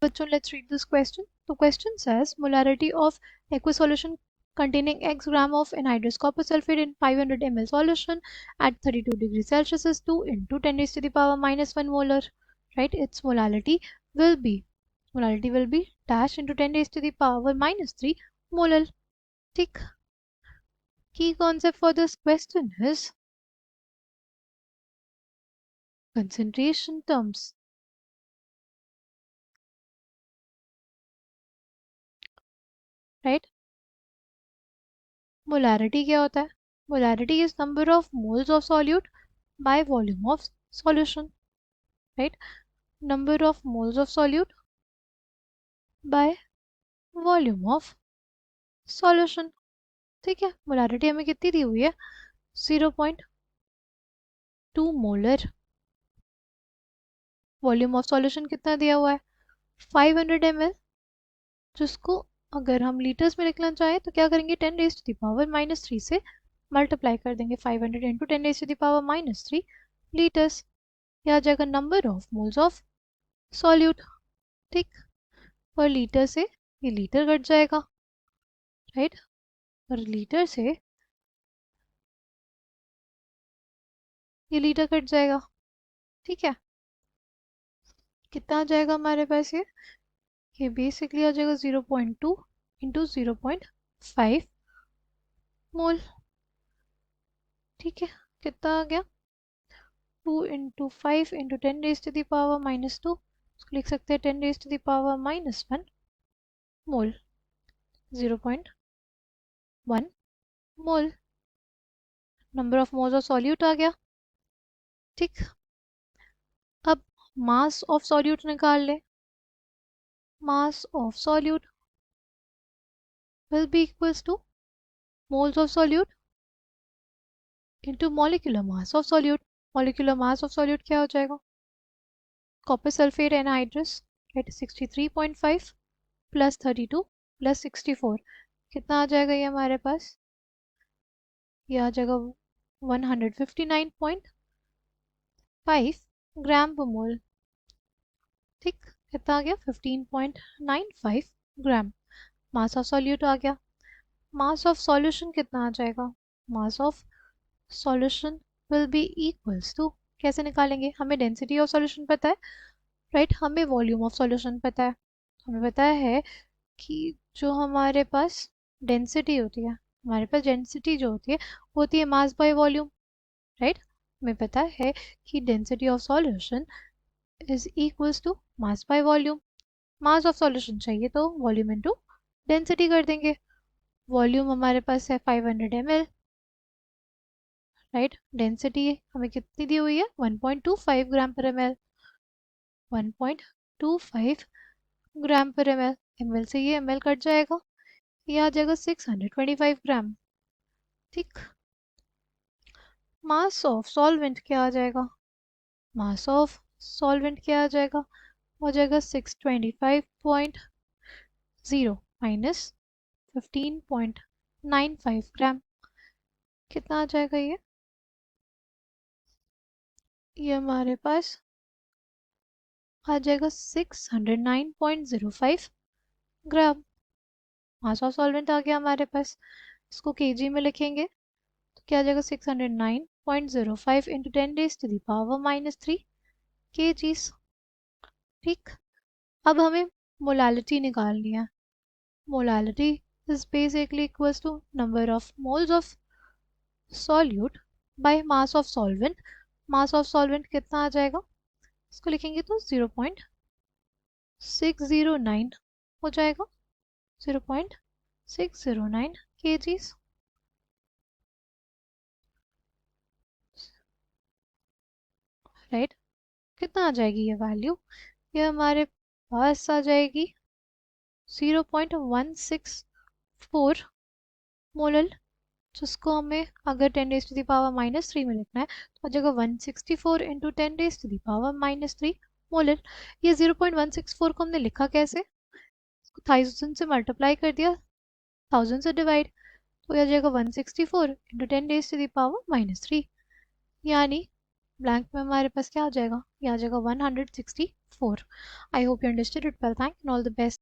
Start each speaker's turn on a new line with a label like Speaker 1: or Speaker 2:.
Speaker 1: बच्चों, let's read this question. The question says molarity of aqueous solution containing X gram of anhydrous copper sulfate in 500 ml solution at 32 degrees Celsius is 2 into 10 raised to the power minus 1 molar. Right? Its molarity will be dash into 10 raised to the power minus 3 molar. Tick. Key concept for this question is concentration terms. Right? Molarity क्या होता है? Molarity is number of moles of solute by volume of solution. Right? Number of moles of solute by volume of solution. ठीक है, molarity हमें कितनी दी हुई है? 0.2 molar. Volume of solution कितना दिया हुआ है? 500 ml, जिसको अगर हम लीटर्स में लिखना चाहें तो क्या करेंगे? 10 raise to the power minus 3 से मल्टीप्लाई कर देंगे. 500 into 10 raise to the power minus 3 litres. यह आ जाएगा number of moles of solute. ठीक, पर लीटर से ये लीटर कट जाएगा. राइट, पर लीटर से ये लीटर कट जाएगा. ठीक है, कितना आ जाएगा हमारे पास? ये बेसिकली आ जाएगा 0.2 इंटू 0.5 मोल. ठीक है, कितना आ गया? 2 into 5 into 10 raise to the power minus 2. इसको लिख सकते हैं 10 raise to the power minus 1 mole. 0.1 mole. Number of moles of solute आ गया. ठीक, अब मास ऑफ सॉल्यूट निकाल ले. Mass of solute will be equals to moles of solute into molecular mass of solute. Molecular mass of solute क्या हो जाएगा? Copper sulphate anhydrous at 63.5 plus 32 plus 64. कितना आ जाएगा ये हमारे पास? ये आ जाएगा 159.5 ग्राम पर मोल. ठीक, कितना आ गया? 15.95 ग्राम. मास ऑफ सॉल्यूट आ गया. मास ऑफ सॉल्यूशन कितना आ जाएगा? Mass of solution will be equals to, कैसे निकालेंगे? हमें डेंसिटी ऑफ सॉल्यूशन पता है. राइट, हमें वॉल्यूम ऑफ सॉल्यूशन पता है. हमें पता है कि जो हमारे पास डेंसिटी होती है, हमारे पास डेंसिटी जो होती है मास बाय वॉल्यूम. राइट, हमें पता है कि density of solution is equals to mass by volume. Mass of solution चाहिए तो वॉल्यूम इनटू डेंसिटी कर देंगे. वॉल्यूम हमारे पास है 500 ml. राइट, डेंसिटी हमें कितनी दी हुई है? 1.25 ग्राम पर ml. 1.25 ग्राम पर ml. ml से ये ml कट जाएगा, ये आ जाएगा 625 ग्राम. ठीक, मास ऑफ सॉल्वेंट क्या आ जाएगा? मास ऑफ सॉल्वेंट क्या आ जाएगा? हो जाएगा 625.0 माइनस 15.95 ग्राम. कितना आ जाएगा ये हमारे पास आ जाएगा 609.05 ग्राम. मास ऑफ सॉल्वेंट आ गया हमारे पास. इसको केजी में लिखेंगे तो क्या आ जाएगा? 609.05 into 10 raise to the power minus 3 kgs. ठीक, अब हमें मोलालिटी निकालनी है. Molality is basically equals to number of moles of solute by mass of solvent. Mass of solvent कितना आ जाएगा? इसको लिखेंगे तो 0.609 हो जाएगा. 0.609 kgs. राइट, कितना आ जाएगी ये वैल्यू? ये हमारे पास आ जाएगी 0.164 मोलल, जिसको हमें अगर 10 raise to the power minus 3 में लिखना है तो आ जाएगा 164 into 10 raise to the power minus 3 molal. ये 0.164 को हमने लिखा कैसे? 1000 से मल्टीप्लाई कर दिया, 1000 से डिवाइड, तो आ जाएगा 164 into 10 raise to the power minus 3, यानी ब्लैंक में हमारे पास क्या आ जाएगा, ये आ जाएगा 164। I hope you understood it well, thank you, all the best.